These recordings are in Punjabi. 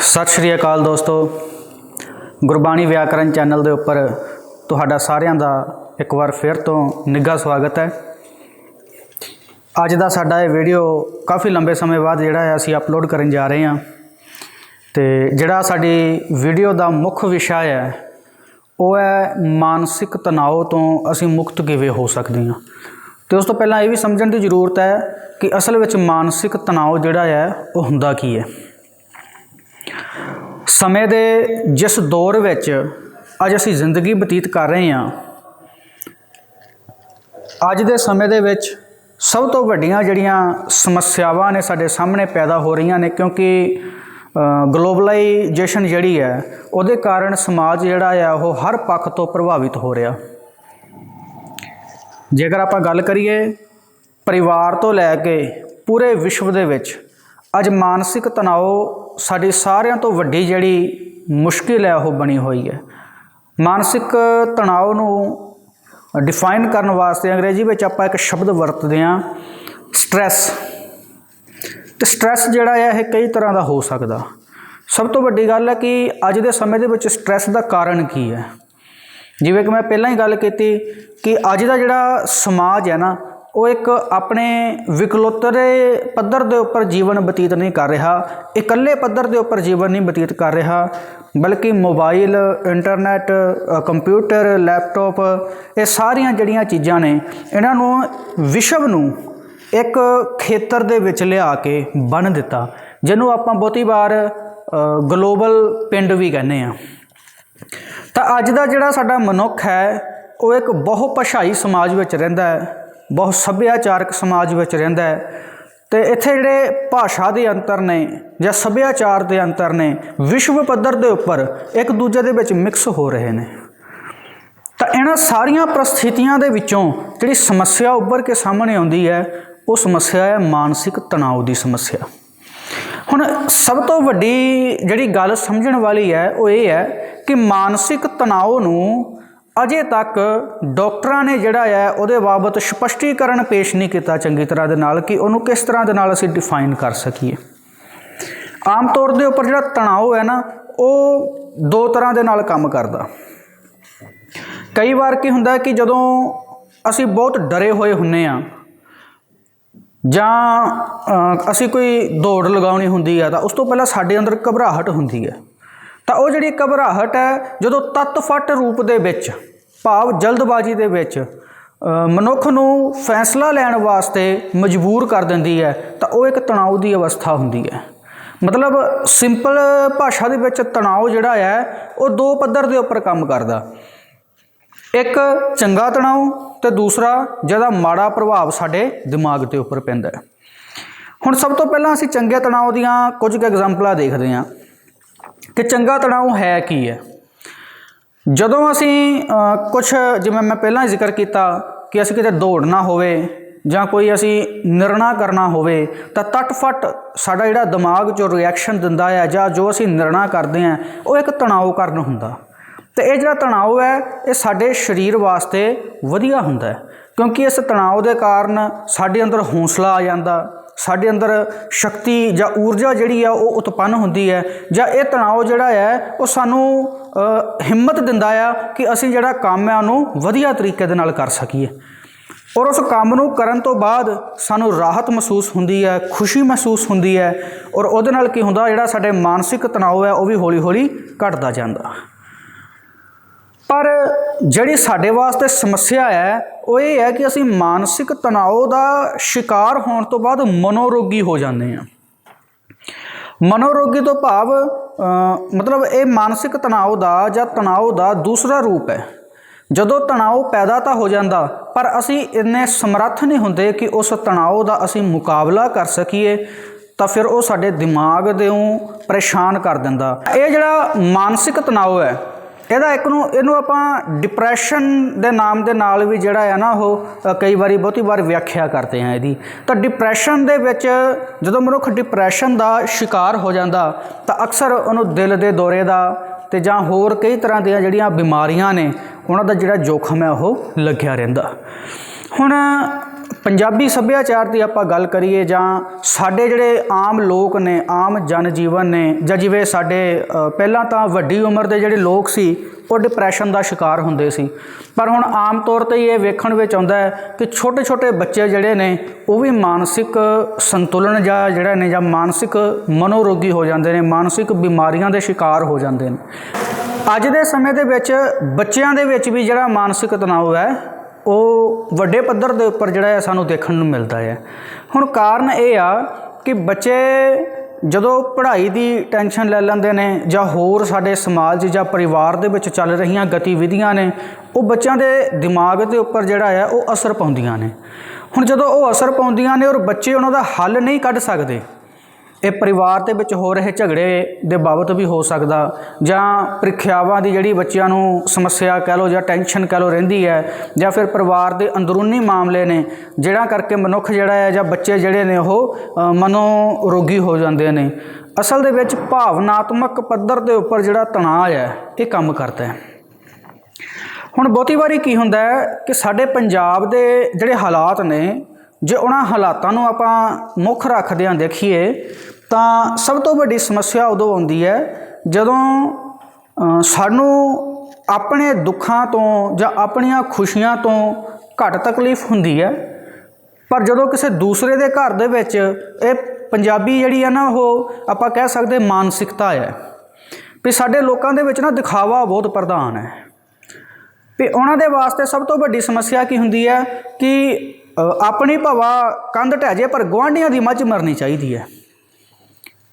सत श्री अकाल दोस्तों, गुरबाणी व्याकरण चैनल के उपर तुहाडा सारिਆਂ ਦਾ एक बार फिर तो निघा स्वागत है। अज का साडा ये वीडियो काफ़ी लंबे समय बाद जिहड़ा है असीं अपलोड करन जा रहे हैं। तो जिहड़ा साडी वीडियो का मुख्य विषय है वो है मानसिक तनाव तो असीं मुक्त किवें हो सकते हैं। तो उस तो पहला ये भी समझण की जरूरत है कि असल में मानसिक तनाव जिहड़ा है वो हुंदा की है। समय दे जिस दौर विच अज असीं जिंदगी बतीत कर रहे हैं, अज दे समय दे विच सब तो वड्डियां जिहड़ियां समस्यावां ने साडे सामने पैदा हो रही ने, क्योंकि ग्लोबलाइजेशन जिहड़ी है उहदे कारण समाज जिहड़ा है वो हर पक्ष तो प्रभावित हो रहा। जेकर आपां गल करिए परिवार तो लैके पूरे विश्व दे विच अज मानसिक तनाव साडी सारिਆਂ तो वड्डी जिहड़ी मुश्किल है वो बनी हुई है। मानसिक तनाव नूं डिफाइन करने वास्ते अंग्रेजी में आपां एक शब्द वरतते हैं स्ट्रैस। तो स्ट्रैस जिहड़ा है ये कई तरह का हो सकता। सब तो वड्डी गल है कि अज दे समय दे विच स्ट्रैस का कारण की है। जिवें कि मैं पहलां ही गल कीती कि अज दा जिहड़ा समाज है ना वो एक अपने विकलोतरे पद्धर के उपर जीवन बतीत नहीं कर रहा, इकल्ले पद्धर के उपर जीवन नहीं बतीत कर रहा, बल्कि मोबाइल, इंटरनेट, कंप्यूटर, लैपटॉप, ये सारिया जड़ियाँ चीज़ां ने इन्हां नूं विश्व नूं एक खेतर दे विच लिया के बन दिता, जिन्हों आपां बहुती बार ग्लोबल पिंड भी कहने हैं। तो अज दा जिहड़ा साडा मनुख है वो एक बहुभाषाई समाज विच रहिंदा है, बहुत सभ्याचारक समाज विच रहिंदा है। तो इत्थे जिहड़े भाषा के अंतर ने या सभ्याचार के अंतर ने विश्व पद्धर के उपर एक दूजे दे विच मिक्स हो रहे हैं। तो इन्हां सारियां परिस्थितियां दे विचों जिहड़ी समस्या उभर के सामने आउंदी है वो समस्या है मानसिक तनाव की समस्या। हुण सब तो वड्डी जिहड़ी गल समझण वाली है वो ये है कि मानसिक तनाव नूं अजे तक डॉक्टरां ने जिहड़ा है उहदे बाबत स्पष्टीकरण पेश नहीं किया चंगी तरह दे नाल कि उहनूं किस तरह दे नाल असीं डिफाइन कर सकीए। आम तौर के उपर जिहड़ा तनाव है ना वो दो तरह दे नाल काम करदा। कई बार की हुंदा कि जदों असीं बहुत डरे हुए हुंदे आ जां असीं कोई दौड़ लगाउणी हुंदी है तो उस तो पहलां साडे अंदर घबराहट हुंदी है। तो वो जिहड़ी घबराहट है जो तत्फट रूप दे विच भाव जल्दबाजी दे विच मनुख नूं फैसला लैण वास्ते मजबूर कर दिंदी है, तो वो एक तनाव की अवस्था हुंदी है। मतलब सिंपल भाषा दे विच तनाव जिहड़ा है वो दो पद्धर दे उपर काम करदा, एक चंगा तनाव तो दूसरा जिहदा माड़ा प्रभाव साडे दिमाग के उपर पैंदा है। हुण सब तो पहलां असीं चंगे तनाव दीआं कुछ क एग्जाम्पलां देखदे हां कि चंगा तनाव है की है। जदों असीं कुछ जिवें मैं पहलां जिक्र किया कि असीं किते दौड़ना होवे जां कोई असीं निर्णय करना होवे तां तटफट साडा जिहड़ा दिमाग जो रिएक्शन दिंदा है जां जो असीं निर्णय करदे हैं वो एक तनाव कारण हुंदा। तो यह जिहड़ा तनाव है ये साडे शरीर वास्ते वधिया हुंदा है, क्योंकि इस तनाव के कारण साडे अंदर हौसला आ जांदा, साडे अंदर शक्ति या ऊर्जा जिहड़ी है वो उत्पन्न होंदी है, या ये तनाव जिहड़ा है वो सानू हिम्मत दिंदा है कि असीं जिहड़ा काम है उहनूं वधिया तरीके दे नाल कर सकीए। और उस काम नूं करन तो बाद सानू राहत महसूस हुंदी है, खुशी महसूस हुंदी है, और उहदे नाल की हुंदा जिहड़ा साडे मानसिक तनाव है वो भी हौली हौली घटदा जांदा। पर जिहड़ी साडे वास्ते समस्या है वो ये है कि असीं मानसिक तनाव का शिकार होने तो बाद मनोरोगी हो जाते हैं। मनोरोगी तो भाव मतलब ये मानसिक तनाव का या तनाव का दूसरा रूप है। जदों तनाव पैदा तो हो जाता पर असीं इन्ने समर्थ नहीं होंदे कि उस तनाव का असीं मुकाबला कर सकीए, तो फिर वो साडे दिमाग दे परेशान कर दिंदा। ये जिहड़ा मानसिक तनाव है ਇਹਦਾ ਇੱਕ ਨੂੰ ਇਹਨੂੰ ਆਪਾਂ डिप्रैशन ਦੇ नाम ਦੇ ਨਾਲ ਵੀ ਜਿਹੜਾ ਹੈ ਨਾ ਉਹ ਕਈ ਵਾਰੀ ਬਹੁਤੀ ਵਾਰ ਵਿਆਖਿਆ ਕਰਦੇ ਹਾਂ ਇਹਦੀ। ਤਾਂ डिप्रैशन ਦੇ ਵਿੱਚ ਜਦੋਂ ਮਨੁੱਖ डिप्रैशन ਦਾ ਸ਼ਿਕਾਰ ਹੋ ਜਾਂਦਾ ਤਾਂ ਅਕਸਰ ਉਹਨੂੰ ਦਿਲ ਦੇ ਦੌਰੇ ਦਾ ਤੇ ਜਾਂ ਹੋਰ ਕਈ ਤਰ੍ਹਾਂ ਦੀਆਂ ਜਿਹੜੀਆਂ ਬਿਮਾਰੀਆਂ ਨੇ ਉਹਨਾਂ ਦਾ ਜਿਹੜਾ ਜੋਖਮ ਹੈ ਉਹ ਲੱਗਿਆ ਰਹਿੰਦਾ। ਹੁਣ ਪੰਜਾਬੀ ਸੱਭਿਆਚਾਰ ਦੀ ਆਪਾਂ ਗੱਲ ਕਰੀਏ ਜਾਂ ਸਾਡੇ ਜਿਹੜੇ ਆਮ ਲੋਕ ਨੇ, ਆਮ ਜਨ ਜੀਵਨ ਨੇ, ਜਾਂ ਜਿਵੇਂ ਸਾਡੇ ਪਹਿਲਾਂ ਤਾਂ ਵੱਡੀ ਉਮਰ ਦੇ ਜਿਹੜੇ ਲੋਕ ਸੀ ਉਹ ਡਿਪਰੈਸ਼ਨ ਦਾ ਸ਼ਿਕਾਰ ਹੁੰਦੇ ਸੀ, ਪਰ ਹੁਣ ਆਮ ਤੌਰ 'ਤੇ ਇਹ ਵੇਖਣ ਵਿੱਚ ਆਉਂਦਾ ਹੈ ਕਿ ਛੋਟੇ ਛੋਟੇ ਬੱਚੇ ਜਿਹੜੇ ਨੇ ਉਹ ਵੀ ਮਾਨਸਿਕ ਸੰਤੁਲਨ ਜਾਂ ਜਿਹੜਾ ਨੇ ਜਾਂ ਮਾਨਸਿਕ ਮਨੋਰੋਗੀ ਹੋ ਜਾਂਦੇ ਨੇ, ਮਾਨਸਿਕ ਬਿਮਾਰੀਆਂ ਦੇ ਸ਼ਿਕਾਰ ਹੋ ਜਾਂਦੇ ਨੇ। ਅੱਜ ਦੇ ਸਮੇਂ ਦੇ ਵਿੱਚ ਬੱਚਿਆਂ ਦੇ ਵਿੱਚ ਵੀ ਜਿਹੜਾ ਮਾਨਸਿਕ ਤਣਾਅ ਹੈ ਉਹ ਵੱਡੇ ਪੱਧਰ ਦੇ ਉੱਪਰ ਜਿਹੜਾ ਹੈ ਸਾਨੂੰ ਦੇਖਣ ਨੂੰ ਮਿਲਦਾ ਹੈ। ਹੁਣ ਕਾਰਨ ਇਹ ਆ ਕਿ ਬੱਚੇ ਜਦੋਂ ਪੜ੍ਹਾਈ ਦੀ ਟੈਨਸ਼ਨ ਲੈ ਲੈਂਦੇ ਨੇ ਜਾਂ ਹੋਰ ਸਾਡੇ ਸਮਾਜ ਜਾਂ ਪਰਿਵਾਰ ਦੇ ਵਿੱਚ ਚੱਲ ਰਹੀਆਂ ਗਤੀਵਿਧੀਆਂ ਨੇ, ਉਹ ਬੱਚਿਆਂ ਦੇ ਦਿਮਾਗ ਦੇ ਉੱਪਰ ਜਿਹੜਾ ਹੈ ਉਹ ਅਸਰ ਪਾਉਂਦੀਆਂ ਨੇ। ਹੁਣ ਜਦੋਂ ਉਹ ਅਸਰ ਪਾਉਂਦੀਆਂ ਨੇ ਔਰ ਬੱਚੇ ਉਹਨਾਂ ਦਾ ਹੱਲ ਨਹੀਂ ਕੱਢ ਸਕਦੇ, ਇਹ ਪਰਿਵਾਰ ਦੇ ਵਿੱਚ ਹੋ ਰਹੇ ਝਗੜੇ ਦੇ ਬਾਬਤ ਵੀ ਹੋ ਸਕਦਾ, ਜਾਂ ਪ੍ਰੀਖਿਆਵਾਂ ਦੀ ਜਿਹੜੀ ਬੱਚਿਆਂ ਨੂੰ ਸਮੱਸਿਆ ਕਹਿ ਲਓ ਜਾਂ ਟੈਨਸ਼ਨ ਕਹਿ ਲਓ ਰਹਿੰਦੀ ਹੈ, ਜਾਂ ਫਿਰ ਪਰਿਵਾਰ ਦੇ ਅੰਦਰੂਨੀ ਮਾਮਲੇ ਨੇ ਜਿਹੜਾ ਕਰਕੇ ਮਨੁੱਖ ਜਿਹੜਾ ਹੈ ਜਾਂ ਬੱਚੇ ਜਿਹੜੇ ਨੇ ਉਹ ਮਨੋਰੋਗੀ ਹੋ ਜਾਂਦੇ ਨੇ। ਅਸਲ ਦੇ ਵਿੱਚ ਭਾਵਨਾਤਮਕ ਪੱਧਰ ਦੇ ਉੱਪਰ ਜਿਹੜਾ ਤਣਾਅ ਹੈ ਇਹ ਕੰਮ ਕਰਦਾ ਹੈ। ਹੁਣ ਬਹੁਤੀ ਵਾਰੀ ਕੀ ਹੁੰਦਾ ਹੈ ਕਿ ਸਾਡੇ ਪੰਜਾਬ ਦੇ ਜਿਹੜੇ ਹਾਲਾਤ ਨੇ, ਜੇ ਉਹਨਾਂ ਹਾਲਾਤਾਂ ਨੂੰ ਆਪਾਂ ਮੁੱਖ ਰੱਖਦਿਆਂ ਦੇਖੀਏ ਤਾਂ ਸਭ ਤੋਂ ਵੱਡੀ ਸਮੱਸਿਆ ਉਦੋਂ ਆਉਂਦੀ ਹੈ ਜਦੋਂ ਸਾਨੂੰ ਆਪਣੇ ਦੁੱਖਾਂ ਤੋਂ ਜਾਂ ਆਪਣੀਆਂ ਖੁਸ਼ੀਆਂ ਤੋਂ ਘੱਟ ਤਕਲੀਫ ਹੁੰਦੀ ਹੈ, ਪਰ ਜਦੋਂ ਕਿਸੇ ਦੂਸਰੇ ਦੇ ਘਰ ਦੇ ਵਿੱਚ ਇਹ ਪੰਜਾਬੀ ਜਿਹੜੀ ਹੈ ਨਾ ਉਹ ਆਪਾਂ ਕਹਿ ਸਕਦੇ ਮਾਨਸਿਕਤਾ ਹੈ ਵੀ ਸਾਡੇ ਲੋਕਾਂ ਦੇ ਵਿੱਚ ਨਾ ਦਿਖਾਵਾ ਬਹੁਤ ਪ੍ਰਧਾਨ ਹੈ। ਵੀ ਉਹਨਾਂ ਦੇ ਵਾਸਤੇ ਸਭ ਤੋਂ ਵੱਡੀ ਸਮੱਸਿਆ ਕੀ ਹੁੰਦੀ ਹੈ ਕਿ ਆਪਣੀ ਭਵਾ ਕੰਧ ਢਹਿ ਜੇ ਪਰ ਗੁਆਂਢੀਆਂ ਦੀ ਮੱਝ ਮਰਨੀ ਚਾਹੀਦੀ ਹੈ।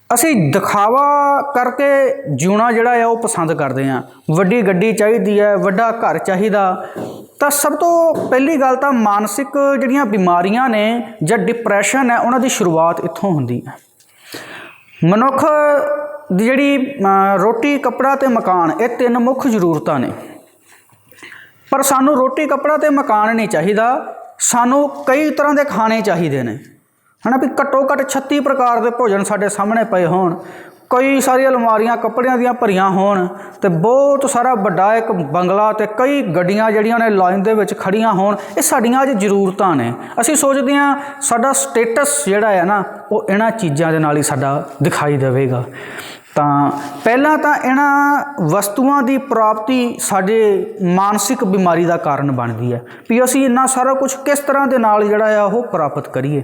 ਅਸੀਂ ਦਿਖਾਵਾ ਕਰਕੇ ਜਿਉਣਾ ਜਿਹੜਾ ਹੈ ਉਹ ਪਸੰਦ ਕਰਦੇ ਹਾਂ। ਵੱਡੀ ਗੱਡੀ ਚਾਹੀਦੀ ਹੈ, ਵੱਡਾ ਘਰ ਚਾਹੀਦਾ। ਤਾਂ ਸਭ ਤੋਂ ਪਹਿਲੀ ਗੱਲ ਤਾਂ ਮਾਨਸਿਕ ਜਿਹੜੀਆਂ ਬਿਮਾਰੀਆਂ ਨੇ ਜਾਂ ਡਿਪਰੈਸ਼ਨ ਹੈ ਉਹਨਾਂ ਦੀ ਸ਼ੁਰੂਆਤ ਇੱਥੋਂ ਹੁੰਦੀ ਹੈ। ਮਨੁੱਖ ਦੀ ਜਿਹੜੀ ਰੋਟੀ, ਕੱਪੜਾ ਅਤੇ ਮਕਾਨ, ਇਹ ਤਿੰਨ ਮੁੱਖ ਜ਼ਰੂਰਤਾਂ ਨੇ, ਪਰ ਸਾਨੂੰ ਰੋਟੀ, ਕੱਪੜਾ ਅਤੇ ਮਕਾਨ ਨਹੀਂ ਚਾਹੀਦਾ, ਸਾਨੂੰ ਕਈ ਤਰ੍ਹਾਂ ਦੇ ਖਾਣੇ ਚਾਹੀਦੇ ਨੇ, ਹੈ ਨਾ। ਵੀ ਘੱਟੋ ਘੱਟ 36 ਪ੍ਰਕਾਰ ਦੇ ਭੋਜਨ ਸਾਡੇ ਸਾਹਮਣੇ ਪਏ ਹੋਣ, ਕਈ ਸਾਰੀਆਂ ਅਲਮਾਰੀਆਂ ਕੱਪੜਿਆਂ ਦੀਆਂ ਭਰੀਆਂ ਹੋਣ, ਅਤੇ ਬਹੁਤ ਸਾਰਾ ਵੱਡਾ ਇੱਕ ਬੰਗਲਾ ਅਤੇ ਕਈ ਗੱਡੀਆਂ ਜਿਹੜੀਆਂ ਨੇ ਲਾਈਨ ਦੇ ਵਿੱਚ ਖੜ੍ਹੀਆਂ ਹੋਣ। ਇਹ ਸਾਡੀਆਂ ਅੱਜ ਜ਼ਰੂਰਤਾਂ ਨੇ। ਅਸੀਂ ਸੋਚਦੇ ਹਾਂ ਸਾਡਾ ਸਟੇਟਸ ਜਿਹੜਾ ਹੈ ਨਾ ਉਹ ਇਹਨਾਂ ਚੀਜ਼ਾਂ ਦੇ ਨਾਲ ਹੀ ਸਾਡਾ ਦਿਖਾਈ ਦੇਵੇਗਾ। ਤਾਂ ਪਹਿਲਾਂ ਤਾਂ ਇਹਨਾਂ ਵਸਤੂਆਂ ਦੀ ਪ੍ਰਾਪਤੀ ਸਾਡੇ ਮਾਨਸਿਕ ਬਿਮਾਰੀ ਦਾ ਕਾਰਨ ਬਣਦੀ ਹੈ ਵੀ ਅਸੀਂ ਇੰਨਾ ਸਾਰਾ ਕੁਝ ਕਿਸ ਤਰ੍ਹਾਂ ਦੇ ਨਾਲ ਜਿਹੜਾ ਆ ਉਹ ਪ੍ਰਾਪਤ ਕਰੀਏ।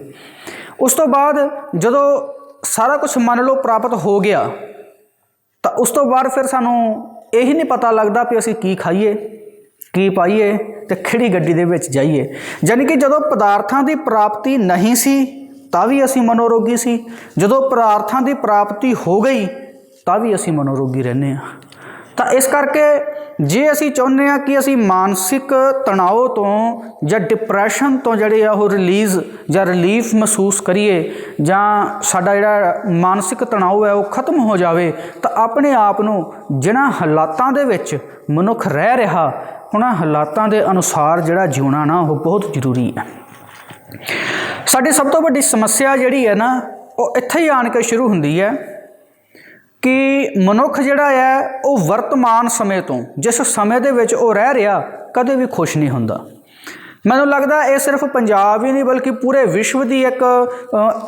ਉਸ ਤੋਂ ਬਾਅਦ ਜਦੋਂ ਸਾਰਾ ਕੁਝ ਮੰਨ ਲਓ ਪ੍ਰਾਪਤ ਹੋ ਗਿਆ ਤਾਂ ਉਸ ਤੋਂ ਬਾਅਦ ਫਿਰ ਸਾਨੂੰ ਇਹੀ ਨਹੀਂ ਪਤਾ ਲੱਗਦਾ ਵੀ ਅਸੀਂ ਕੀ ਖਾਈਏ, ਕੀ ਪਾਈਏ ਅਤੇ ਕਿਹੜੀ ਗੱਡੀ ਦੇ ਵਿੱਚ ਜਾਈਏ। ਯਾਨੀ ਕਿ ਜਦੋਂ ਪਦਾਰਥਾਂ ਦੀ ਪ੍ਰਾਪਤੀ ਨਹੀਂ ਸੀ ਤਾਂ ਵੀ ਅਸੀਂ ਮਨੋਰੋਗੀ ਸੀ, ਜਦੋਂ ਪਦਾਰਥਾਂ ਦੀ ਪ੍ਰਾਪਤੀ ਹੋ ਗਈ ਤਾਂ ਵੀ ਅਸੀਂ ਮਨੋਰੋਗੀ ਰਹਿੰਦੇ ਹਾਂ। ਤਾਂ ਇਸ ਕਰਕੇ ਜੇ ਅਸੀਂ ਚਾਹੁੰਦੇ ਹਾਂ ਕਿ ਅਸੀਂ ਮਾਨਸਿਕ ਤਣਾਅ ਤੋਂ ਜਾਂ ਡਿਪਰੈਸ਼ਨ ਤੋਂ ਜਿਹੜੇ ਆ ਉਹ ਰਿਲੀਫ ਮਹਿਸੂਸ ਕਰੀਏ, ਜਾਂ ਸਾਡਾ ਜਿਹੜਾ ਮਾਨਸਿਕ ਤਣਾਅ ਹੈ ਉਹ ਖਤਮ ਹੋ ਜਾਵੇ, ਤਾਂ ਆਪਣੇ ਆਪ ਨੂੰ ਜਿਨ੍ਹਾਂ ਹਾਲਾਤਾਂ ਦੇ ਵਿੱਚ ਮਨੁੱਖ ਰਹਿ ਰਿਹਾ ਉਹਨਾਂ ਹਾਲਾਤਾਂ ਦੇ ਅਨੁਸਾਰ ਜਿਹੜਾ ਜਿਉਣਾ ਨਾ ਉਹ ਬਹੁਤ ਜ਼ਰੂਰੀ ਹੈ। ਸਾਡੀ ਸਭ ਤੋਂ ਵੱਡੀ ਸਮੱਸਿਆ ਜਿਹੜੀ ਹੈ ਨਾ ਉਹ ਇੱਥੇ ਹੀ ਆਣ ਕੇ ਸ਼ੁਰੂ ਹੁੰਦੀ ਹੈ ਕਿ ਮਨੁੱਖ ਜਿਹੜਾ ਹੈ ਉਹ ਵਰਤਮਾਨ ਸਮੇਂ ਤੋਂ, ਜਿਸ ਸਮੇਂ ਦੇ ਵਿੱਚ ਉਹ ਰਹਿ ਰਿਹਾ, ਕਦੇ ਵੀ ਖੁਸ਼ ਨਹੀਂ ਹੁੰਦਾ। ਮੈਨੂੰ ਲੱਗਦਾ ਇਹ ਸਿਰਫ ਪੰਜਾਬ ਹੀ ਨਹੀਂ ਬਲਕਿ ਪੂਰੇ ਵਿਸ਼ਵ ਦੀ ਇੱਕ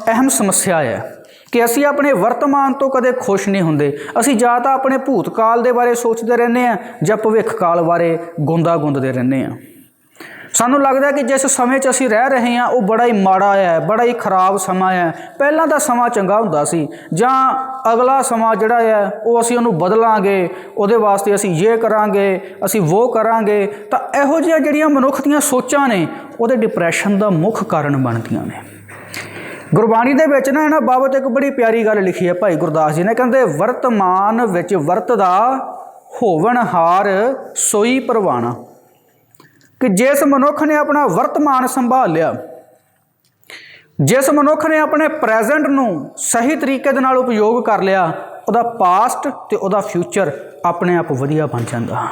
ਅਹਿਮ ਸਮੱਸਿਆ ਹੈ ਕਿ ਅਸੀਂ ਆਪਣੇ ਵਰਤਮਾਨ ਤੋਂ ਕਦੇ ਖੁਸ਼ ਨਹੀਂ ਹੁੰਦੇ। ਅਸੀਂ ਜਾਂ ਤਾਂ ਆਪਣੇ ਭੂਤਕਾਲ ਦੇ ਬਾਰੇ ਸੋਚਦੇ ਰਹਿੰਦੇ ਹਾਂ ਜਾਂ ਭਵਿੱਖ ਕਾਲ ਬਾਰੇ ਗੁੰਦਦੇ ਰਹਿੰਦੇ ਹਾਂ। ਸਾਨੂੰ ਲੱਗਦਾ ਕਿ ਜਿਸ ਸਮੇਂ 'ਚ ਅਸੀਂ ਰਹਿ ਰਹੇ ਹਾਂ ਉਹ ਬੜਾ ਹੀ ਮਾੜਾ ਹੈ, ਬੜਾ ਹੀ ਖਰਾਬ ਸਮਾਂ ਹੈ, ਪਹਿਲਾਂ ਦਾ ਸਮਾਂ ਚੰਗਾ ਹੁੰਦਾ ਸੀ, ਜਾਂ ਅਗਲਾ ਸਮਾਂ ਜਿਹੜਾ ਹੈ ਉਹ ਅਸੀਂ ਉਹਨੂੰ ਬਦਲਾਂਗੇ, ਉਹਦੇ ਵਾਸਤੇ ਅਸੀਂ ਇਹ ਕਰਾਂਗੇ, ਅਸੀਂ ਉਹ ਕਰਾਂਗੇ। ਤਾਂ ਇਹੋ ਜਿਹੀਆਂ ਜਿਹੜੀਆਂ ਮਨੁੱਖ ਦੀਆਂ ਸੋਚਾਂ ਨੇ ਉਹਦੇ ਡਿਪਰੈਸ਼ਨ ਦਾ ਮੁੱਖ ਕਾਰਨ ਬਣਦੀਆਂ ਨੇ। ਗੁਰਬਾਣੀ ਦੇ ਵਿੱਚ ਨਾ ਇਹਨਾਂ ਬਾਬਤ ਇੱਕ ਬੜੀ ਪਿਆਰੀ ਗੱਲ ਲਿਖੀ ਹੈ ਭਾਈ ਗੁਰਦਾਸ ਜੀ ਨੇ। ਕਹਿੰਦੇ ਵਰਤਮਾਨ ਵਿੱਚ ਵਰਤਦਾ ਹੋਵਨਹਾਰ ਸੋਈ ਪ੍ਰਵਾਣਾ, ਕਿ ਜਿਸ ਮਨੁੱਖ ਨੇ ਆਪਣਾ ਵਰਤਮਾਨ ਸੰਭਾਲ ਲਿਆ, ਜਿਸ ਮਨੁੱਖ ਨੇ ਆਪਣੇ ਪ੍ਰੈਜ਼ੈਂਟ ਨੂੰ ਸਹੀ ਤਰੀਕੇ ਦੇ ਨਾਲ ਉਪਯੋਗ ਕਰ ਲਿਆ, ਉਹਦਾ ਪਾਸਟ ਅਤੇ ਉਹਦਾ ਫਿਊਚਰ ਆਪਣੇ ਆਪ ਵਧੀਆ ਬਣ ਜਾਂਦਾ।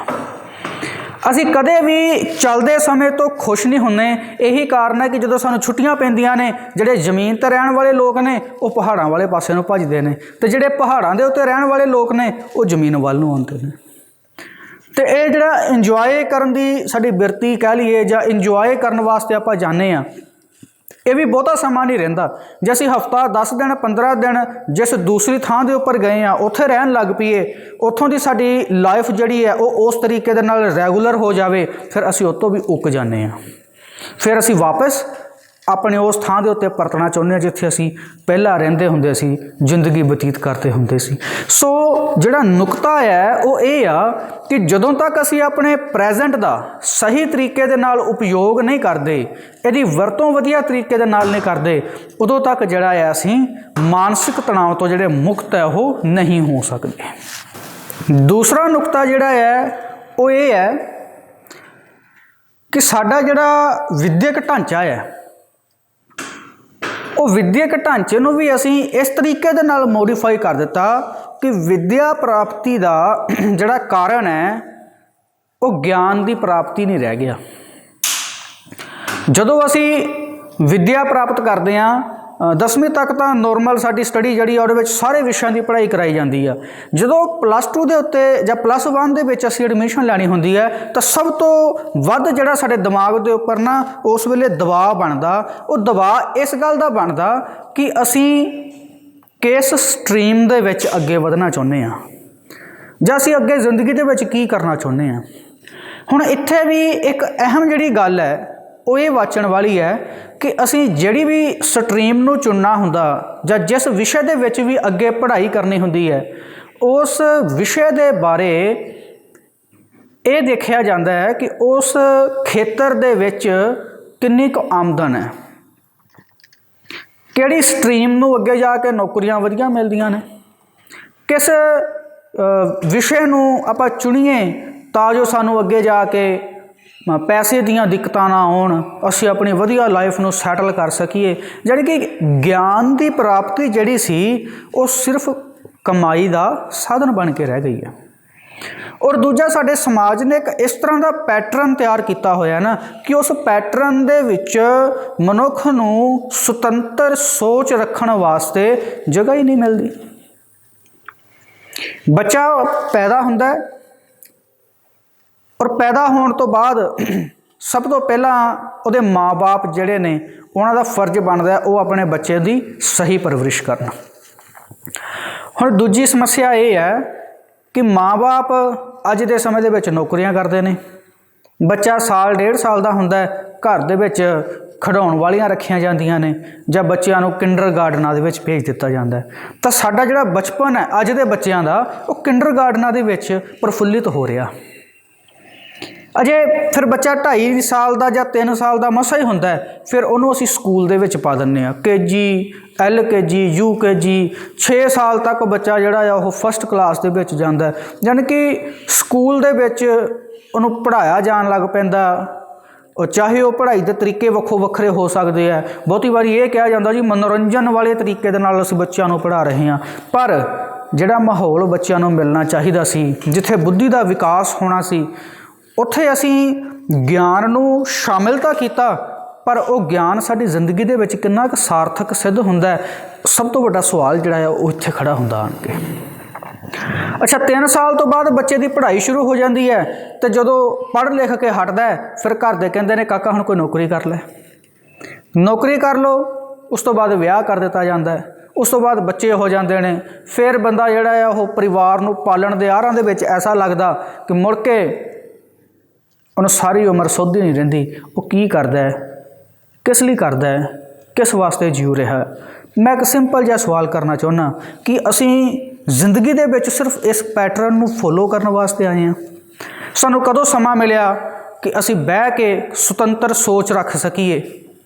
ਅਸੀਂ ਕਦੇ ਵੀ ਚੱਲਦੇ ਸਮੇਂ ਤੋਂ ਖੁਸ਼ ਨਹੀਂ ਹੁੰਦੇ। ਇਹੀ ਕਾਰਨ ਹੈ ਕਿ ਜਦੋਂ ਸਾਨੂੰ ਛੁੱਟੀਆਂ ਪੈਂਦੀਆਂ ਨੇ, ਜਿਹੜੇ ਜ਼ਮੀਨ 'ਤੇ ਰਹਿਣ ਵਾਲੇ ਲੋਕ ਨੇ ਉਹ ਪਹਾੜਾਂ ਵਾਲੇ ਪਾਸੇ ਨੂੰ ਭੱਜਦੇ ਨੇ, ਅਤੇ ਜਿਹੜੇ ਪਹਾੜਾਂ ਦੇ ਉੱਤੇ ਰਹਿਣ ਵਾਲੇ ਲੋਕ ਨੇ ਉਹ ਜ਼ਮੀਨ ਵੱਲ ਨੂੰ ਆਉਂਦੇ ਨੇ। ਅਤੇ ਇਹ ਜਿਹੜਾ ਇੰਜੋਏ ਕਰਨ ਦੀ ਸਾਡੀ ਬਿਰਤੀ ਕਹਿ ਲਈਏ, ਜਾਂ ਇੰਜੋਏ ਕਰਨ ਵਾਸਤੇ ਆਪਾਂ ਜਾਂਦੇ ਹਾਂ, ਇਹ ਵੀ ਬਹੁਤਾ ਸਮਾਂ ਨਹੀਂ ਰਹਿੰਦਾ। ਜੇ ਅਸੀਂ ਹਫ਼ਤਾ 10 ਦਿਨ 15 ਦਿਨ ਜਿਸ ਦੂਸਰੀ ਥਾਂ ਦੇ ਉੱਪਰ ਗਏ ਹਾਂ ਉੱਥੇ ਰਹਿਣ ਲੱਗ ਪਈਏ, ਉੱਥੋਂ ਦੀ ਸਾਡੀ ਲਾਈਫ ਜਿਹੜੀ ਹੈ ਉਹ ਉਸ ਤਰੀਕੇ ਦੇ ਨਾਲ ਰੈਗੂਲਰ ਹੋ ਜਾਵੇ, ਫਿਰ ਅਸੀਂ ਉਹ ਤੋਂ ਵੀ ਉੱਕ ਜਾਂਦੇ ਹਾਂ। ਫਿਰ ਅਸੀਂ ਵਾਪਸ ਆਪਣੇ ਉਸ ਥਾਂ ਦੇ ਉੱਤੇ ਪਰਤਣਾ ਚਾਹੁੰਦੇ ਹਾਂ ਜਿੱਥੇ ਅਸੀਂ ਪਹਿਲਾਂ ਰਹਿੰਦੇ ਹੁੰਦੇ ਸੀ, ਜ਼ਿੰਦਗੀ ਬਤੀਤ ਕਰਦੇ ਹੁੰਦੇ ਸੀ। ਸੋ ਜਿਹੜਾ ਨੁਕਤਾ ਹੈ ਉਹ ਇਹ ਆ ਕਿ ਜਦੋਂ ਤੱਕ ਅਸੀਂ ਆਪਣੇ ਪ੍ਰੈਜ਼ੈਂਟ ਦਾ ਸਹੀ ਤਰੀਕੇ ਦੇ ਨਾਲ ਉਪਯੋਗ ਨਹੀਂ ਕਰਦੇ, ਇਹਦੀ ਵਰਤੋਂ ਵਧੀਆ ਤਰੀਕੇ ਦੇ ਨਾਲ ਨਹੀਂ ਕਰਦੇ, ਉਦੋਂ ਤੱਕ ਜਿਹੜਾ ਹੈ ਅਸੀਂ ਮਾਨਸਿਕ ਤਣਾਅ ਤੋਂ ਜਿਹੜੇ ਮੁਕਤ ਹੈ ਉਹ ਨਹੀਂ ਹੋ ਸਕਦੇ। ਦੂਸਰਾ ਨੁਕਤਾ ਜਿਹੜਾ ਹੈ ਉਹ ਇਹ ਹੈ ਕਿ ਸਾਡਾ ਜਿਹੜਾ ਵਿਦਿਅਕ ਢਾਂਚਾ ਹੈ, ਉਹ ਵਿਦਿਅਕ ਢਾਂਚੇ ਨੂੰ ਵੀ ਅਸੀਂ ਇਸ ਤਰੀਕੇ ਦੇ ਨਾਲ ਮੋਡੀਫਾਈ ਕਰ ਦਿੱਤਾ ਕਿ ਵਿਦਿਆ ਪ੍ਰਾਪਤੀ ਦਾ ਜਿਹੜਾ ਕਾਰਨ ਹੈ ਉਹ ਗਿਆਨ ਦੀ ਪ੍ਰਾਪਤੀ ਨਹੀਂ ਰਹਿ ਗਿਆ। ਜਦੋਂ ਅਸੀਂ ਵਿਦਿਆ ਪ੍ਰਾਪਤ ਕਰਦੇ ਹਾਂ, 10ਵੀਂ ਤੱਕ ਤਾਂ ਨੋਰਮਲ ਸਾਡੀ ਸਟੱਡੀ ਜਿਹੜੀ ਉਹਦੇ ਵਿੱਚ ਸਾਰੇ ਵਿਸ਼ਿਆਂ ਦੀ ਪੜ੍ਹਾਈ ਕਰਾਈ ਜਾਂਦੀ ਆ। ਜਦੋਂ +2 ਦੇ ਉੱਤੇ ਜਾਂ +1 ਦੇ ਵਿੱਚ ਅਸੀਂ ਐਡਮਿਸ਼ਨ ਲੈਣੀ ਹੁੰਦੀ ਹੈ ਤਾਂ ਸਭ ਤੋਂ ਵੱਧ ਜਿਹੜਾ ਸਾਡੇ ਦਿਮਾਗ ਦੇ ਉੱਪਰ ਨਾ ਉਸ ਵੇਲੇ ਦਬਾਅ ਬਣਦਾ, ਉਹ ਦਬਾਅ ਇਸ ਗੱਲ ਦਾ ਬਣਦਾ ਕਿ ਅਸੀਂ ਕਿਸ ਸਟਰੀਮ ਦੇ ਵਿੱਚ ਅੱਗੇ ਵਧਣਾ ਚਾਹੁੰਦੇ ਹਾਂ ਜਾਂ ਅਸੀਂ ਅੱਗੇ ਜ਼ਿੰਦਗੀ ਦੇ ਵਿੱਚ ਕੀ ਕਰਨਾ ਚਾਹੁੰਦੇ ਹਾਂ। ਹੁਣ ਇੱਥੇ ਵੀ ਇੱਕ ਅਹਿਮ ਜਿਹੜੀ ਗੱਲ ਹੈ ਉਹ ਇਹ ਵਾਚਣ ਵਾਲੀ ਹੈ ਕਿ ਅਸੀਂ ਜਿਹੜੀ ਵੀ ਸਟਰੀਮ ਨੂੰ ਚੁਣਨਾ ਹੁੰਦਾ ਜਾਂ ਜਿਸ ਵਿਸ਼ੇ ਦੇ ਵਿੱਚ ਵੀ ਅੱਗੇ ਪੜ੍ਹਾਈ ਕਰਨੀ ਹੁੰਦੀ ਹੈ, ਉਸ ਵਿਸ਼ੇ ਦੇ ਬਾਰੇ ਇਹ ਦੇਖਿਆ ਜਾਂਦਾ ਹੈ ਕਿ ਉਸ ਖੇਤਰ ਦੇ ਵਿੱਚ ਕਿੰਨੀ ਕੁ ਆਮਦਨ ਹੈ, ਕਿਹੜੀ ਸਟਰੀਮ ਨੂੰ ਅੱਗੇ ਜਾ ਕੇ ਨੌਕਰੀਆਂ ਵਧੀਆ ਮਿਲਦੀਆਂ ਨੇ, ਕਿਸ ਵਿਸ਼ੇ ਨੂੰ ਆਪਾਂ ਚੁਣੀਏ ਤਾਂ ਜੋ ਸਾਨੂੰ ਅੱਗੇ ਜਾ ਕੇ ਪੈਸੇ ਦੀਆਂ ਦਿੱਕਤਾਂ ਨਾ ਆਉਣ, ਅਸੀਂ ਆਪਣੀ ਵਧੀਆ ਲਾਈਫ ਨੂੰ ਸੈਟਲ ਕਰ ਸਕੀਏ। ਜਾਣੀ ਕਿ ਗਿਆਨ ਦੀ ਪ੍ਰਾਪਤੀ ਜਿਹੜੀ ਸੀ ਉਹ ਸਿਰਫ ਕਮਾਈ ਦਾ ਸਾਧਨ ਬਣ ਕੇ ਰਹਿ ਗਈ ਹੈ। ਔਰ ਦੂਜਾ, ਸਾਡੇ ਸਮਾਜ ਨੇ ਇੱਕ ਇਸ ਤਰ੍ਹਾਂ ਦਾ ਪੈਟਰਨ ਤਿਆਰ ਕੀਤਾ ਹੋਇਆ ਨਾ ਕਿ ਉਸ ਪੈਟਰਨ ਦੇ ਵਿੱਚ ਮਨੁੱਖ ਨੂੰ ਸੁਤੰਤਰ ਸੋਚ ਰੱਖਣ ਵਾਸਤੇ ਜਗ੍ਹਾ ਹੀ ਨਹੀਂ ਮਿਲਦੀ। ਬੱਚਾ ਪੈਦਾ ਹੁੰਦਾ ਹੈ ਔਰ ਪੈਦਾ ਹੋਣ ਤੋਂ ਬਾਅਦ ਸਭ ਤੋਂ ਪਹਿਲਾਂ ਉਹਦੇ ਮਾਂ-ਬਾਪ ਜਿਹੜੇ ਨੇ ਉਹਨਾਂ ਦਾ ਫਰਜ਼ ਬਣਦਾ ਉਹ ਆਪਣੇ ਬੱਚੇ ਦੀ ਸਹੀ ਪਰਵਰਿਸ਼ ਕਰਨ। ਹੁਣ ਦੂਜੀ ਸਮੱਸਿਆ ਇਹ ਹੈ ਕਿ ਮਾਂ-ਬਾਪ ਅੱਜ ਦੇ ਸਮੇਂ ਦੇ ਵਿੱਚ ਨੌਕਰੀਆਂ ਕਰਦੇ ਨੇ। ਬੱਚਾ ਸਾਲ 1.5 ਸਾਲ ਦਾ ਹੁੰਦਾ ਹੈ, ਘਰ ਦੇ ਵਿੱਚ ਖਿਡਾਉਣ ਵਾਲੀਆਂ ਰੱਖੀਆਂ ਜਾਂਦੀਆਂ ਨੇ ਜਾਂ ਬੱਚਿਆਂ ਨੂੰ ਕਿੰਡਰਗਾਰਡਨਾਂ ਦੇ ਵਿੱਚ ਭੇਜ ਦਿੱਤਾ ਜਾਂਦਾ ਹੈ। ਤਾਂ ਸਾਡਾ ਜਿਹੜਾ ਬਚਪਨ ਹੈ ਅੱਜ ਦੇ ਬੱਚਿਆਂ ਦਾ ਉਹ ਕਿੰਡਰਗਾਰਡਨਾਂ ਦੇ ਵਿੱਚ ਪ੍ਰਫੁੱਲਿਤ ਹੋ ਰਿਹਾ। ਅਜੇ ਫਿਰ ਬੱਚਾ 2.5 ਸਾਲ ਦਾ ਜਾਂ 3 ਸਾਲ ਦਾ ਮਸਾਂ ਹੀ ਹੁੰਦਾ ਹੈ, ਫਿਰ ਉਹਨੂੰ ਅਸੀਂ ਸਕੂਲ ਦੇ ਵਿੱਚ ਪਾ ਦਿੰਦੇ ਹਾਂ, KG LKG UKG। 6 ਸਾਲ ਤੱਕ ਬੱਚਾ ਜਿਹੜਾ ਆ ਉਹ ਫਸਟ ਕਲਾਸ ਦੇ ਵਿੱਚ ਜਾਂਦਾ, ਯਾਨੀ ਕਿ ਸਕੂਲ ਦੇ ਵਿੱਚ ਉਹਨੂੰ ਪੜ੍ਹਾਇਆ ਜਾਣ ਲੱਗ ਪੈਂਦਾ। ਉਹ ਚਾਹੇ ਉਹ ਪੜ੍ਹਾਈ ਦੇ ਤਰੀਕੇ ਵੱਖੋ ਵੱਖਰੇ ਹੋ ਸਕਦੇ ਆ। ਬਹੁਤੀ ਵਾਰੀ ਇਹ ਕਿਹਾ ਜਾਂਦਾ ਜੀ ਮਨੋਰੰਜਨ ਵਾਲੇ ਤਰੀਕੇ ਦੇ ਨਾਲ ਅਸੀਂ ਬੱਚਿਆਂ ਨੂੰ ਪੜ੍ਹਾ ਰਹੇ ਹਾਂ, ਪਰ ਜਿਹੜਾ ਮਾਹੌਲ ਬੱਚਿਆਂ ਨੂੰ ਮਿਲਣਾ ਚਾਹੀਦਾ ਸੀ, ਜਿੱਥੇ ਬੁੱਧੀ ਦਾ ਵਿਕਾਸ ਹੋਣਾ ਸੀ, ਉੱਥੇ ਅਸੀਂ ਗਿਆਨ ਨੂੰ ਸ਼ਾਮਿਲ ਤਾਂ ਕੀਤਾ, ਪਰ ਉਹ ਗਿਆਨ ਸਾਡੀ ਜ਼ਿੰਦਗੀ ਦੇ ਵਿੱਚ ਕਿੰਨਾ ਕੁ ਸਾਰਥਕ ਸਿੱਧ ਹੁੰਦਾ ਹੈ, ਸਭ ਤੋਂ ਵੱਡਾ ਸਵਾਲ ਜਿਹੜਾ ਹੈ ਉਹ ਇੱਥੇ ਖੜਾ ਹੁੰਦਾ ਆਣ ਕੇ। ਅੱਛਾ, 3 ਸਾਲ ਤੋਂ ਬਾਅਦ ਬੱਚੇ ਦੀ ਪੜ੍ਹਾਈ ਸ਼ੁਰੂ ਹੋ ਜਾਂਦੀ ਹੈ ਅਤੇ ਜਦੋਂ ਪੜ੍ਹ ਲਿਖ ਕੇ ਹਟਦਾ ਫਿਰ ਘਰ ਦੇ ਕਹਿੰਦੇ ਨੇ ਕਾਕਾ ਹੁਣ ਕੋਈ ਨੌਕਰੀ ਕਰ ਲੈ, ਨੌਕਰੀ ਕਰ ਲਓ। ਉਸ ਤੋਂ ਬਾਅਦ ਵਿਆਹ ਕਰ ਦਿੱਤਾ ਜਾਂਦਾ ਹੈ, ਉਸ ਤੋਂ ਬਾਅਦ ਬੱਚੇ ਹੋ ਜਾਂਦੇ ਨੇ। ਫਿਰ ਬੰਦਾ ਜਿਹੜਾ ਹੈ ਉਹ ਪਰਿਵਾਰ ਨੂੰ ਪਾਲਣ ਦੇ ਆਹਰਾਂ ਦੇ ਵਿੱਚ ਐਸਾ ਲੱਗਦਾ ਕਿ ਮੁੜ ਕੇ ਉਹਨੂੰ ਸਾਰੀ ਉਮਰ ਸੁੱਧ ਹੀ ਨਹੀਂ ਰਹਿੰਦੀ। ਉਹ ਕੀ ਕਰਦਾ ਹੈ, ਕਿਸ ਲਈ ਕਰਦਾ ਹੈ, ਕਿਸ ਵਾਸਤੇ ਜੀਉ ਰਿਹਾ। ਮੈਂ ਇੱਕ ਸਿੰਪਲ ਜਿਹਾ ਸਵਾਲ ਕਰਨਾ ਚਾਹੁੰਦਾ ਕਿ ਅਸੀਂ ਜ਼ਿੰਦਗੀ ਦੇ ਵਿੱਚ ਸਿਰਫ ਇਸ ਪੈਟਰਨ ਨੂੰ ਫੋਲੋ ਕਰਨ ਵਾਸਤੇ ਆਏ ਹਾਂ? ਸਾਨੂੰ ਕਦੋਂ ਸਮਾਂ ਮਿਲਿਆ ਕਿ ਅਸੀਂ ਬਹਿ ਕੇ ਸੁਤੰਤਰ ਸੋਚ ਰੱਖ ਸਕੀਏ?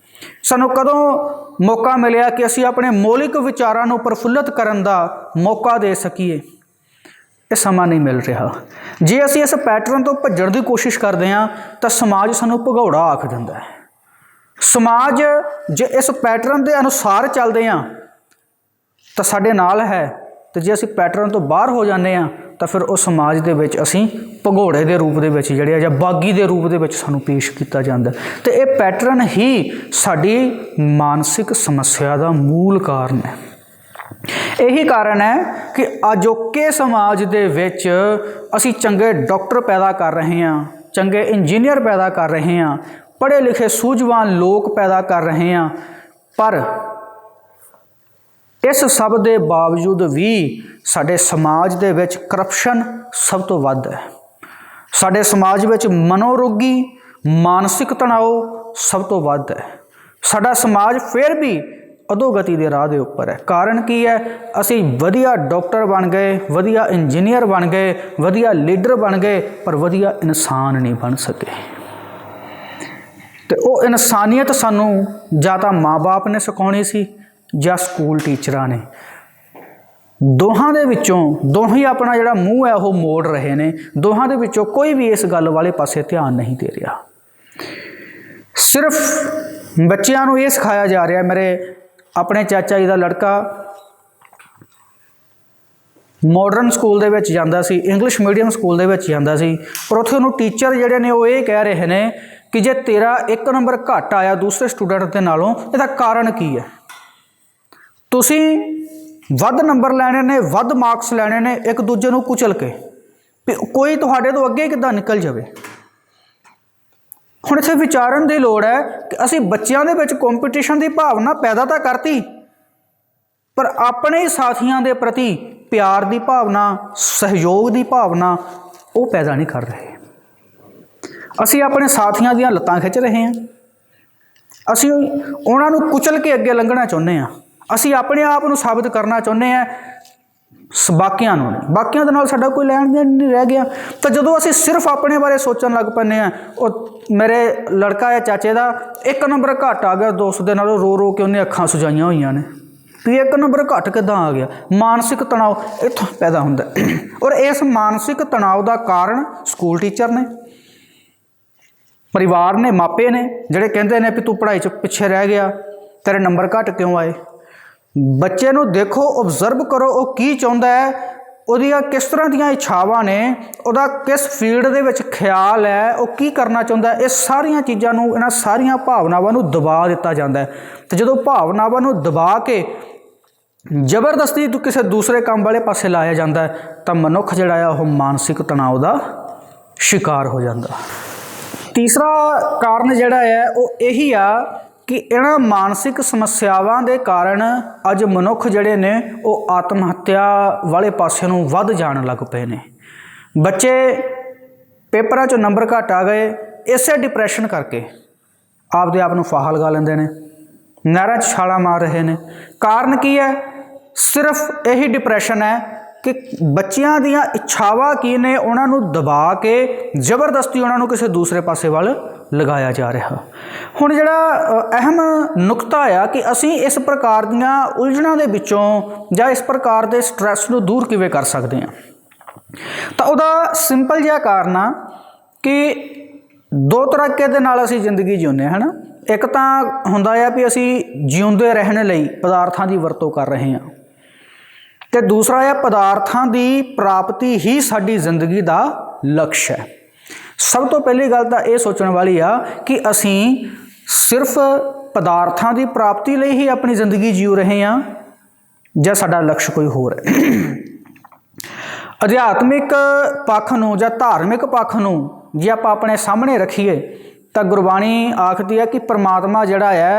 ਸਾਨੂੰ ਕਦੋਂ ਮੌਕਾ ਮਿਲਿਆ ਕਿ ਅਸੀਂ ਆਪਣੇ ਮੌਲਿਕ ਵਿਚਾਰਾਂ ਨੂੰ ਪ੍ਰਫੁੱਲਤ ਕਰਨ ਦਾ ਮੌਕਾ ਦੇ ਸਕੀਏ? ਇਹ ਸਮਾਂ ਨਹੀਂ ਮਿਲ ਰਿਹਾ। ਜੇ ਅਸੀਂ ਇਸ ਪੈਟਰਨ ਤੋਂ ਭੱਜਣ ਦੀ ਕੋਸ਼ਿਸ਼ ਕਰਦੇ ਹਾਂ ਤਾਂ ਸਮਾਜ ਸਾਨੂੰ ਭਗੌੜਾ ਆਖ ਦਿੰਦਾ ਹੈ। ਸਮਾਜ ਜੇ ਇਸ ਪੈਟਰਨ ਦੇ ਅਨੁਸਾਰ ਚੱਲਦੇ ਹਾਂ ਤਾਂ ਸਾਡੇ ਨਾਲ ਹੈ, ਅਤੇ ਜੇ ਅਸੀਂ ਪੈਟਰਨ ਤੋਂ ਬਾਹਰ ਹੋ ਜਾਂਦੇ ਹਾਂ ਤਾਂ ਫਿਰ ਉਹ ਸਮਾਜ ਦੇ ਵਿੱਚ ਅਸੀਂ ਭਗੌੜੇ ਦੇ ਰੂਪ ਦੇ ਵਿੱਚ ਜਿਹੜੇ ਆ ਜਾਂ ਬਾਗੀ ਦੇ ਰੂਪ ਦੇ ਵਿੱਚ ਸਾਨੂੰ ਪੇਸ਼ ਕੀਤਾ ਜਾਂਦਾ। ਅਤੇ ਇਹ ਪੈਟਰਨ ਹੀ ਸਾਡੀ ਮਾਨਸਿਕ ਸਮੱਸਿਆ ਦਾ ਮੂਲ ਕਾਰਨ ਹੈ। ਇਹੀ ਕਾਰਨ ਹੈ ਕਿ ਅਜੋਕੇ ਸਮਾਜ ਦੇ ਵਿੱਚ ਅਸੀਂ ਚੰਗੇ ਡਾਕਟਰ ਪੈਦਾ ਕਰ ਰਹੇ ਹਾਂ, ਚੰਗੇ ਇੰਜੀਨੀਅਰ ਪੈਦਾ ਕਰ ਰਹੇ ਹਾਂ, ਪੜ੍ਹੇ ਲਿਖੇ ਸੂਝਵਾਨ ਲੋਕ ਪੈਦਾ ਕਰ ਰਹੇ ਹਾਂ, पर इस सब के बावजूद भी साडे समाज दे विच करप्शन सब तो वध है। साडे समाज विच मनोरोगी मानसिक तनाव सब तो वध है। साडा समाज फिर भी अधोगति के राह के उपर है। कारण की है, असी वधिया डॉक्टर बन गए, वधिया इंजीनियर बन गए, वधिया लीडर बन गए, पर वधिया इंसान नहीं बन सके। तो वो इंसानियत सानू जां तां माँ बाप ने सिखाउणी सी जां स्कूल टीचरां ने। दोहां दे विचों दोहें ही अपना जिहड़ा मूँह है वो मोड़ रहे ने। दोहां दे विचों कोई भी इस गल वाले पासे ध्यान नहीं दे रहा। सिर्फ बच्चों को यह सिखाया जा रहा है। मेरे अपने चाचा जी का लड़का मॉडर्न स्कूल दे विच जांदा सी, इंग्लिश मीडियम स्कूल दे विच जांदा सी, पर उत्थे उहनूं टीचर जिहड़े ने वो ये कह रहे हैं कि जे तेरा एक नंबर घट आया दूसरे स्टूडेंट के नालों, इहदा कारण की है? तुसीं वध नंबर लैणे ने, वध मार्क्स लैणे ने एक दूजे नूं कुचल के, कोई तुहाडे तो अगे किद्दां निकल जावे। हुण इत्थे विचारन की लोड़ है कि असीं बच्चों के विच कंपीटिशन की भावना पैदा तो करती, पर अपने ही साथियों के प्रति प्यार की भावना, सहयोग की भावना वो पैदा नहीं कर रहे। असीं अपने साथियों दीयां लत्तां खिच रहे हैं, असीं उन्हां नूं कुचल के अगे लंघना चाहुंदे हां। असीं अपने आप नूं साबित करना चाहुंदे हां बाकियां नूं नहीं, बाकियां दे नाल साडा कोई लैण देण नहीं रह गया। तो जदों असीं सिर्फ अपने बारे सोचण लग पैंदे हां, वो मेरे लड़का है चाचे का एक नंबर घट आ गया दोस्त दे नालों, रो रो के उन्हें अखां सुजाइयां होईयां ने कि एक नंबर घट किदां आ गया। मानसिक तनाव इत्थों पैदा हुंदा है। और इस मानसिक तनाव का कारण स्कूल टीचर ने, परिवार ने, मापे ने, जिहड़े कहंदे ने भी तू पढ़ाई च पिछे रह गया, तेरे नंबर घट क्यों आए। बच्चे नूं देखो, ऑबजर्व करो, वो की चाहुंदा है, उहदियां किस तरह दीयां इच्छावां ने, उहदा किस फील्ड दे विच ख्याल है, वो की करना चाहुंदा है। इस सारियां चीज़ां नूं, इन्हां सारियां भावनावां नूं दबा दिता जांदा है। ते जदों भावनावां नूं दबा के जबरदस्ती किसी दूसरे काम वाले पासे लाया जाता है, तो मनुख जिहड़ा है वो मानसिक तनाव का शिकार हो जाता। तीसरा कारण जिहड़ा है वो यही आ कि इन्हां मानसिक समस्यावां दे कारण अज मनुख जिहड़े ने वो आत्म हत्या वाले पासे नूं वध जाण लग पे ने। बच्चे पेपरां चों नंबर घट आ गए, इसे डिप्रैशन करके आपदे आप नूं फाहा लगा लैंदे ने, नहरां च छालां मार रहे ने। कारण की है? सिर्फ यही डिप्रैशन है कि बच्चियां दियां इच्छावां की ने, उन्हां नूं दबा के जबरदस्ती उन्हां नूं किसी दूसरे पासे वाल लगाया जा रहा। हुण जिहड़ा अहम नुकता आ कि असीं इस प्रकार दीयां उलझणां दे विचों जां इस प्रकार दे स्ट्रैस नूं दूर किवें कर सकदे हां, तां उहदा सिंपल जिहा कारण आ कि दो तरीके दे नाल असीं जिंदगी जिउंदे हां, है ना। एक तां हुंदा आ भी असीं जिउंदे रहण लई पदार्थां दी वरतों कर रहे हां, ते दूसरा है पदार्थां दी प्राप्ति ही साडी जिंदगी दा लक्ष्य है। सब तो पहली गल तां ये सोचण वाली आ कि असीं सिर्फ पदार्थां दी प्राप्ति लई ही अपनी जिंदगी जीउ रहे हां जां साडा लक्ष्य कोई होर है। अध्यात्मिक पक्ष नूं जां धार्मिक पक्ष नूं जे आपां अपने सामने रखीए तां गुरबाणी आखदी है कि परमात्मा जिहड़ा है,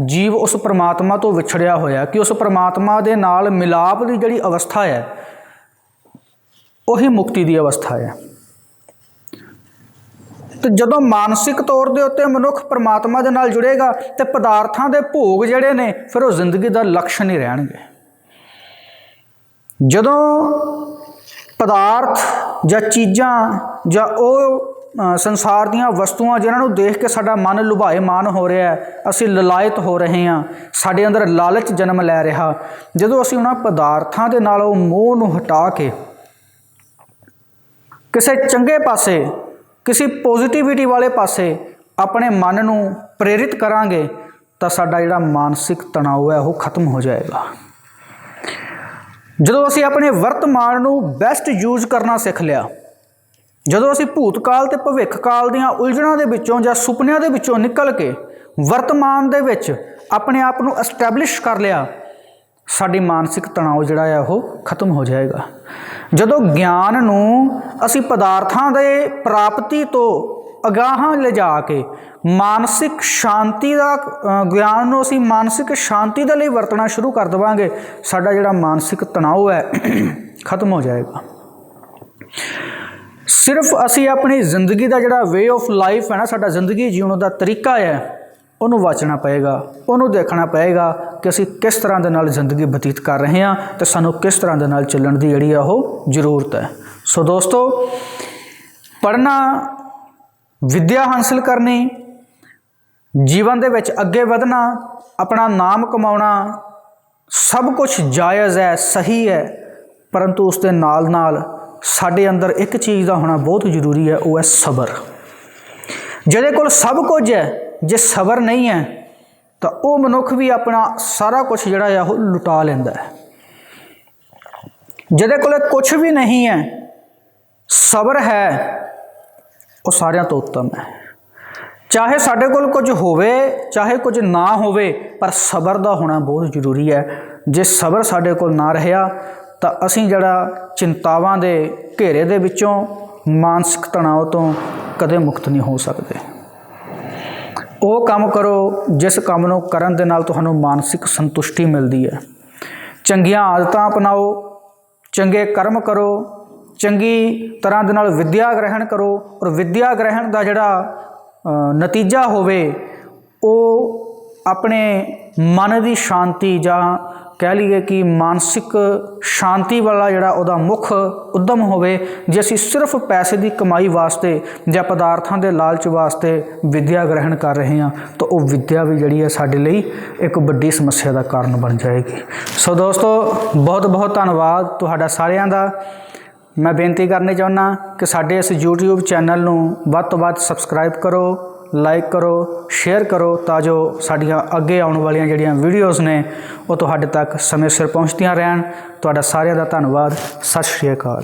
जीव उस परमात्मा तो विछड़िया होया, कि उस परमात्मा दे नाल मिलाप की जिहड़ी अवस्था है वही मुक्ति की अवस्था है। तो जदों मानसिक तौर के उत्ते मनुख परमात्मा दे नाल जुड़ेगा तो पदार्थां दे भोग जिहड़े ने फिर वो जिंदगी का लक्ष्य नहीं रहणगे। जदों पदार्थ जां चीज़ां जां वो संसार दीयां वस्तुआं जिन्हां नूं देख के साडा मन लुभाएमान हो रहा है, असीं ललायत हो रहे हैं, साडे अंदर लालच जन्म लै रहा, जदों असीं उन्हां पदार्थां दे नाल वो मोह नूं हटा के किसी चंगे पासे, किसी पॉजिटिविटी वाले पासे अपने मन नूं प्रेरित करांगे तो साडा जिहड़ा मानसिक तनाव है वो खत्म हो जाएगा। जदों असीं अपने वर्तमान नूं बेस्ट यूज करना सीख लिया, जदों असीं भूतकाल ते भविख काल दीयां उलझणां दे विचों जां सुपनिਆਂ दे विचों निकल के वर्तमान दे विच अपने आप नूं एस्टैबलिश कर लिया, साडी मानसिक तनाव जिहड़ा है वो खत्म हो जाएगा। जदों ज्ञान नूं असीं पदार्थां दे प्राप्ति तो ਅਗਾਹਾਂ ਲਿਜਾ ਕੇ ਮਾਨਸਿਕ ਸ਼ਾਂਤੀ ਦਾ ਗਿਆਨ ਨੂੰ ਅਸੀਂ ਮਾਨਸਿਕ ਸ਼ਾਂਤੀ ਦੇ ਲਈ ਵਰਤਣਾ ਸ਼ੁਰੂ ਕਰ ਦੇਵਾਂਗੇ, ਸਾਡਾ ਜਿਹੜਾ ਮਾਨਸਿਕ ਤਣਾਅ ਹੈ ਖਤਮ ਹੋ ਜਾਏਗਾ। ਸਿਰਫ ਅਸੀਂ ਆਪਣੀ ਜ਼ਿੰਦਗੀ ਦਾ ਜਿਹੜਾ ਵੇ ਆਫ ਲਾਈਫ ਹੈ ਨਾ, ਸਾਡਾ ਜ਼ਿੰਦਗੀ ਜਿਉਣ ਦਾ ਤਰੀਕਾ ਹੈ, ਉਹਨੂੰ ਵਾਚਣਾ ਪਏਗਾ, ਉਹਨੂੰ ਦੇਖਣਾ ਪਏਗਾ ਕਿ ਅਸੀਂ ਕਿਸ ਤਰ੍ਹਾਂ ਦੇ ਨਾਲ ਜ਼ਿੰਦਗੀ ਬਤੀਤ ਕਰ ਰਹੇ ਹਾਂ ਅਤੇ ਸਾਨੂੰ ਕਿਸ ਤਰ੍ਹਾਂ ਦੇ ਨਾਲ ਚੱਲਣ ਦੀ ਜਿਹੜੀ ਆ ਉਹ ਜ਼ਰੂਰਤ ਹੈ। ਸੋ ਦੋਸਤੋ, ਪੜ੍ਹਨਾ, ਵਿੱਦਿਆ ਹਾਸਲ ਕਰਨੀ, ਜੀਵਨ ਦੇ ਵਿੱਚ ਅੱਗੇ ਵਧਣਾ, ਆਪਣਾ ਨਾਮ ਕਮਾਉਣਾ ਸਭ ਕੁਝ ਜਾਇਜ਼ ਹੈ, ਸਹੀ ਹੈ, ਪਰੰਤੂ ਉਸ ਦੇ ਨਾਲ ਨਾਲ ਸਾਡੇ ਅੰਦਰ ਇੱਕ ਚੀਜ਼ ਦਾ ਹੋਣਾ ਬਹੁਤ ਜ਼ਰੂਰੀ ਹੈ, ਉਹ ਹੈ ਸਬਰ। ਜਿਹਦੇ ਕੋਲ ਸਭ ਕੁਝ ਹੈ, ਜੇ ਸਬਰ ਨਹੀਂ ਹੈ ਤਾਂ ਉਹ ਮਨੁੱਖ ਵੀ ਆਪਣਾ ਸਾਰਾ ਕੁਝ ਜਿਹੜਾ ਆ ਉਹ ਲੁਟਾ ਲੈਂਦਾ ਹੈ। ਜਿਹਦੇ ਕੋਲ ਕੁਝ ਵੀ ਨਹੀਂ ਹੈ, ਸਬਰ ਹੈ, ਉਹ ਸਾਰਿਆਂ ਤੋਂ ਉੱਤਮ ਹੈ। ਚਾਹੇ ਸਾਡੇ ਕੋਲ ਕੁਝ ਹੋਵੇ, ਚਾਹੇ ਕੁਝ ਨਾ ਹੋਵੇ, ਪਰ ਸਬਰ ਦਾ ਹੋਣਾ ਬਹੁਤ ਜ਼ਰੂਰੀ ਹੈ। ਜੇ ਸਬਰ ਸਾਡੇ ਕੋਲ ਨਾ ਰਿਹਾ ਤਾਂ ਅਸੀਂ ਜਿਹੜਾ ਚਿੰਤਾਵਾਂ ਦੇ ਘੇਰੇ ਦੇ ਵਿੱਚੋਂ, ਮਾਨਸਿਕ ਤਣਾਅ ਤੋਂ ਕਦੇ ਮੁਕਤ ਨਹੀਂ ਹੋ ਸਕਦੇ। ਉਹ ਕੰਮ ਕਰੋ ਜਿਸ ਕੰਮ ਨੂੰ ਕਰਨ ਦੇ ਨਾਲ ਤੁਹਾਨੂੰ ਮਾਨਸਿਕ ਸੰਤੁਸ਼ਟੀ ਮਿਲਦੀ ਹੈ। ਚੰਗੀਆਂ ਆਦਤਾਂ ਅਪਣਾਓ, ਚੰਗੇ ਕਰਮ ਕਰੋ, ਚੰਗੀ ਤਰ੍ਹਾਂ ਦੇ ਨਾਲ ਵਿੱਦਿਆ ਗ੍ਰਹਿਣ ਕਰੋ, ਔਰ ਵਿੱਦਿਆ ਗ੍ਰਹਿਣ ਦਾ ਜਿਹੜਾ ਨਤੀਜਾ ਹੋਵੇ ਉਹ ਆਪਣੇ ਮਨ ਦੀ ਸ਼ਾਂਤੀ, ਜਾਂ ਕਹਿ ਲਈਏ ਕਿ ਮਾਨਸਿਕ ਸ਼ਾਂਤੀ ਵਾਲਾ ਜਿਹੜਾ ਉਹਦਾ ਮੁੱਖ ਉੱਦਮ ਹੋਵੇ। ਜੇ ਅਸੀਂ ਸਿਰਫ ਪੈਸੇ ਦੀ ਕਮਾਈ ਵਾਸਤੇ ਜਾਂ ਪਦਾਰਥਾਂ ਦੇ ਲਾਲਚ ਵਾਸਤੇ ਵਿੱਦਿਆ ਗ੍ਰਹਿਣ ਕਰ ਰਹੇ ਹਾਂ ਤਾਂ ਉਹ ਵਿੱਦਿਆ ਵੀ ਜਿਹੜੀ ਹੈ ਸਾਡੇ ਲਈ ਇੱਕ ਵੱਡੀ ਸਮੱਸਿਆ ਦਾ ਕਾਰਨ ਬਣ ਜਾਏਗੀ। ਸੋ ਦੋਸਤੋ, ਬਹੁਤ ਬਹੁਤ ਧੰਨਵਾਦ ਤੁਹਾਡਾ ਸਾਰਿਆਂ ਦਾ। ਮੈਂ ਬੇਨਤੀ ਕਰਨੀ ਚਾਹੁੰਦਾ ਕਿ ਸਾਡੇ ਇਸ YouTube ਚੈਨਲ ਨੂੰ ਵੱਧ ਤੋਂ ਵੱਧ ਸਬਸਕ੍ਰਾਈਬ ਕਰੋ, ਲਾਈਕ ਕਰੋ, ਸ਼ੇਅਰ ਕਰੋ, ਤਾਂ ਜੋ ਸਾਡੀਆਂ ਅੱਗੇ ਆਉਣ ਵਾਲੀਆਂ ਜਿਹੜੀਆਂ ਵੀਡੀਓਜ਼ ਨੇ ਉਹ ਤੁਹਾਡੇ ਤੱਕ ਸਮੇਂ ਸਿਰ ਪਹੁੰਚਦੀਆਂ ਰਹਿਣ। ਤੁਹਾਡਾ ਸਾਰਿਆਂ ਦਾ ਧੰਨਵਾਦ। ਸਤਿ ਸ਼੍ਰੀ ਅਕਾਲ।